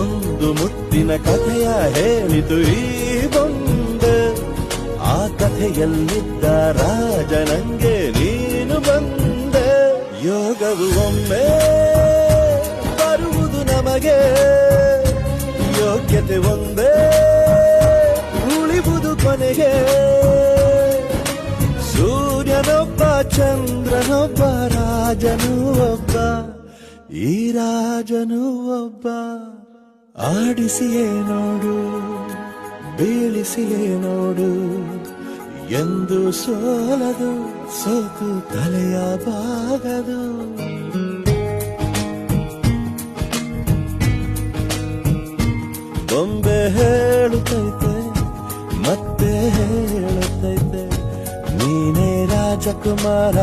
ಒಂದು ಮುತ್ತಿನ ಕಥೆಯ ಹೇಳಿತು ಈ ಬೊಂಬೆ. ಆ ಕಥೆಯಲ್ಲಿದ್ದ ರಾಜ ನಂಗೆ ನೀನು ಬಂದೆ. ಯೋಗವು ಒಮ್ಮೆ ಬರುವುದು ನಮಗೆ, ಯೋಗ್ಯತೆ ಒಂದೇ ಉಳಿವುದು ಕೊನೆಗೆ. ಸೂರ್ಯನೊಬ್ಬ ಚಂದ್ರನೊಬ್ಬ ರಾಜನು ಒಬ್ಬ, ಈ ರಾಜನು ಒಬ್ಬ. ಆಡಿಸಿಯೇ ನೋಡು ಬೀಳಿಸಿಯೇ ನೋಡು, ಎಂದು ಸೋಲದು ಸೋತು ತಲೆಯ ಬಾಗದು. ಬೊಂಬೆ ಹೇಳುತ್ತೈತೆ ಮತ್ತೆ ಹೇಳುತ್ತೈತೆ, ನೀನೇ ರಾಜಕುಮಾರ.